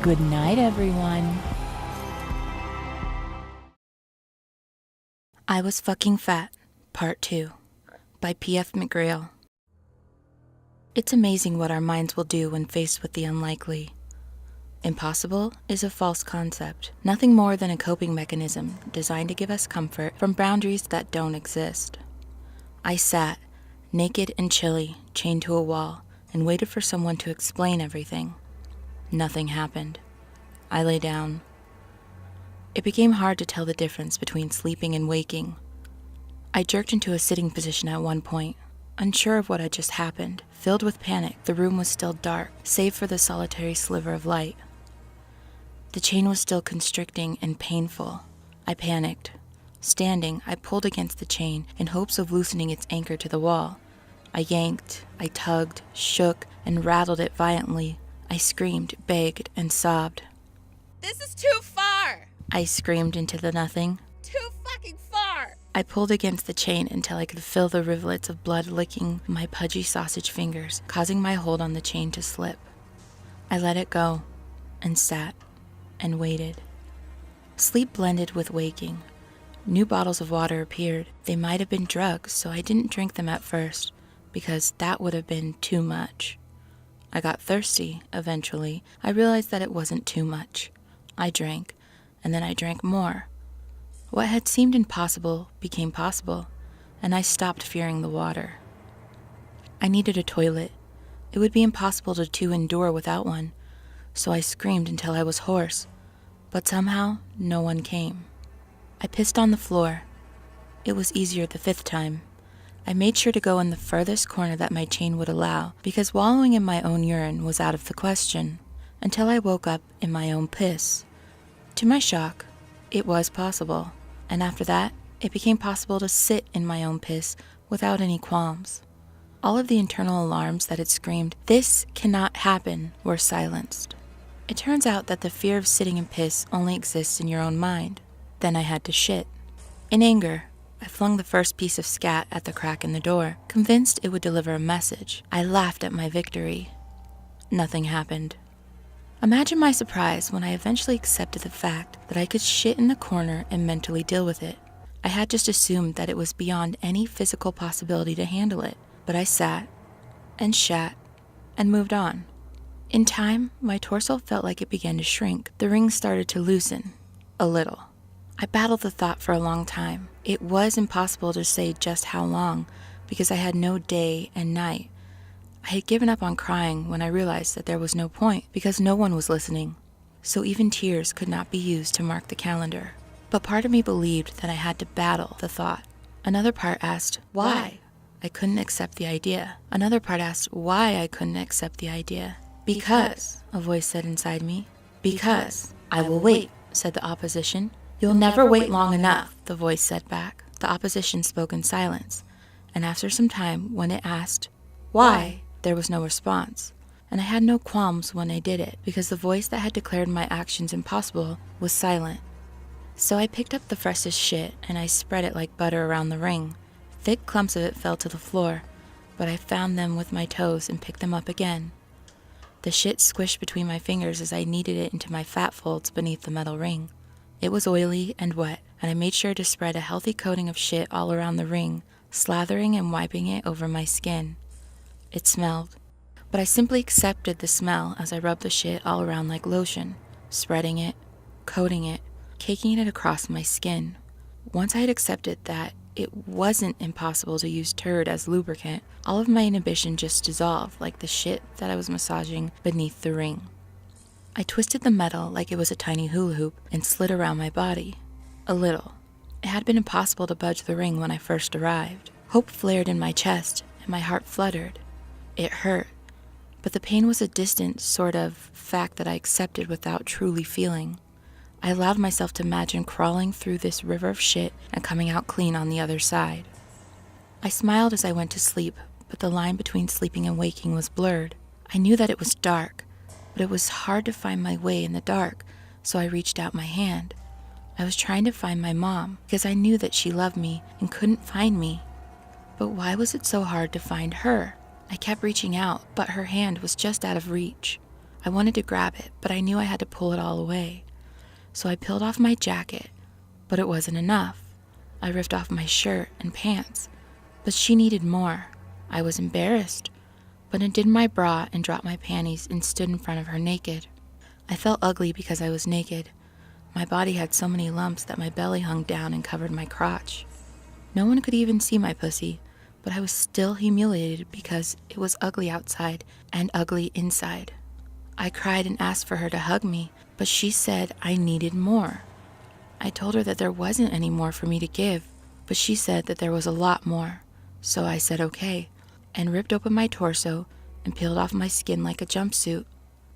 Good night, everyone. I Was Fucking Fat, Part 2, by P.F. McGrail. It's amazing what our minds will do when faced with the unlikely. Impossible is a false concept, nothing more than a coping mechanism designed to give us comfort from boundaries that don't exist. I sat, naked and chilly, chained to a wall, and waited for someone to explain everything. Nothing happened. I lay down. It became hard to tell the difference between sleeping and waking. I jerked into a sitting position at one point, unsure of what had just happened. Filled with panic, the room was still dark, save for the solitary sliver of light. The chain was still constricting and painful. I panicked. Standing, I pulled against the chain in hopes of loosening its anchor to the wall. I yanked, I tugged, shook, and rattled it violently. I screamed, begged, and sobbed. "This is too far!" I screamed into the nothing. "Too fucking far!" I pulled against the chain until I could feel the rivulets of blood licking my pudgy sausage fingers, causing my hold on the chain to slip. I let it go, and sat, and waited. Sleep blended with waking. New bottles of water appeared. They might have been drugs, so I didn't drink them at first, because that would have been too much. I got thirsty, eventually. I realized that it wasn't too much. I drank, and then I drank more. What had seemed impossible became possible, and I stopped fearing the water. I needed a toilet. It would be impossible to endure without one, so I screamed until I was hoarse, but somehow no one came. I pissed on the floor. It was easier the fifth time. I made sure to go in the furthest corner that my chain would allow, because wallowing in my own urine was out of the question, until I woke up in my own piss. To my shock, it was possible, and after that, it became possible to sit in my own piss without any qualms. All of the internal alarms that had screamed, "This cannot happen," were silenced. It turns out that the fear of sitting in piss only exists in your own mind. Then I had to shit. In anger, I flung the first piece of scat at the crack in the door, convinced it would deliver a message. I laughed at my victory. Nothing happened. Imagine my surprise when I eventually accepted the fact that I could shit in the corner and mentally deal with it. I had just assumed that it was beyond any physical possibility to handle it, but I sat and shat and moved on. In time, my torso felt like it began to shrink. The ring started to loosen, a little. I battled the thought for a long time. It was impossible to say just how long, because I had no day and night. I had given up on crying when I realized that there was no point, because no one was listening. So even tears could not be used to mark the calendar. But part of me believed that I had to battle the thought. Another part asked, why? I couldn't accept the idea. Another part asked why I couldn't accept the idea. Because, a voice said inside me. Because, I will wait, said the opposition. You'll never wait long enough, the voice said back. The opposition spoke in silence, and after some time, when it asked, why, there was no response. And I had no qualms when I did it, because the voice that had declared my actions impossible was silent. So I picked up the freshest shit, and I spread it like butter around the ring. Thick clumps of it fell to the floor, but I found them with my toes and picked them up again. The shit squished between my fingers as I kneaded it into my fat folds beneath the metal ring. It was oily and wet, and I made sure to spread a healthy coating of shit all around the ring, slathering and wiping it over my skin. It smelled, but I simply accepted the smell as I rubbed the shit all around like lotion, spreading it, coating it, caking it across my skin. Once I had accepted that it wasn't impossible to use turd as lubricant, all of my inhibition just dissolved like the shit that I was massaging beneath the ring. I twisted the metal like it was a tiny hula hoop and slid around my body. A little. It had been impossible to budge the ring when I first arrived. Hope flared in my chest and my heart fluttered. It hurt, but the pain was a distant sort of fact that I accepted without truly feeling. I allowed myself to imagine crawling through this river of shit and coming out clean on the other side. I smiled as I went to sleep, but the line between sleeping and waking was blurred. I knew that it was dark, but it was hard to find my way in the dark, so I reached out my hand. I was trying to find my mom, because I knew that she loved me and couldn't find me. But why was it so hard to find her? I kept reaching out, but her hand was just out of reach. I wanted to grab it, but I knew I had to pull it all away. So I peeled off my jacket, but it wasn't enough. I ripped off my shirt and pants, but she needed more. I was embarrassed, but undid my bra and dropped my panties and stood in front of her naked. I felt ugly because I was naked. My body had so many lumps that my belly hung down and covered my crotch. No one could even see my pussy, but I was still humiliated because it was ugly outside and ugly inside. I cried and asked for her to hug me, but she said I needed more. I told her that there wasn't any more for me to give, but she said that there was a lot more. So I said okay, and ripped open my torso and peeled off my skin like a jumpsuit.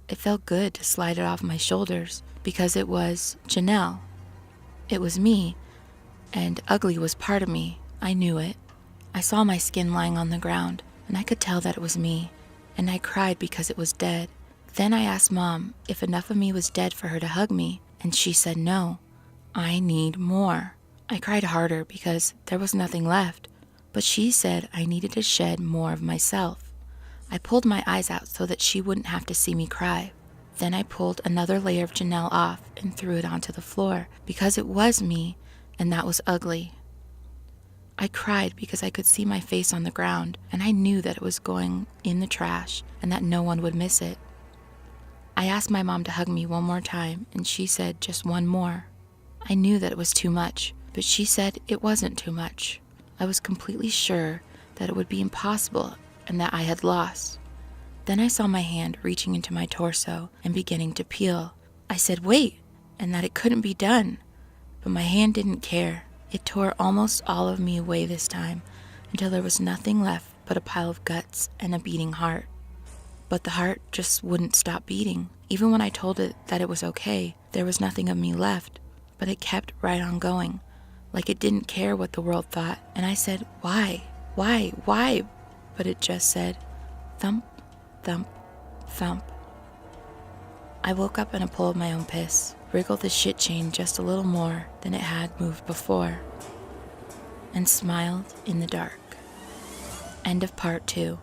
It felt good to slide it off my shoulders because it was Janelle. It was me, and ugly was part of me. I knew it. I saw my skin lying on the ground, and I could tell that it was me, and I cried because it was dead. Then I asked Mom if enough of me was dead for her to hug me, and she said no. I need more. I cried harder because there was nothing left, but she said I needed to shed more of myself. I pulled my eyes out so that she wouldn't have to see me cry. Then I pulled another layer of Janelle off and threw it onto the floor because it was me, and that was ugly. I cried because I could see my face on the ground, and I knew that it was going in the trash and that no one would miss it. I asked my mom to hug me one more time, and she said just one more. I knew that it was too much, but she said it wasn't too much. I was completely sure that it would be impossible and that I had lost. Then I saw my hand reaching into my torso and beginning to peel. I said wait, and that it couldn't be done, but my hand didn't care. It tore almost all of me away this time until there was nothing left but a pile of guts and a beating heart. But the heart just wouldn't stop beating. Even when I told it that it was okay, there was nothing of me left. But it kept right on going, like it didn't care what the world thought. And I said, why? But it just said, thump, thump, thump. I woke up in a pool of my own piss, wriggled the shit chain just a little more than it had moved before, and smiled in the dark. End of part 2.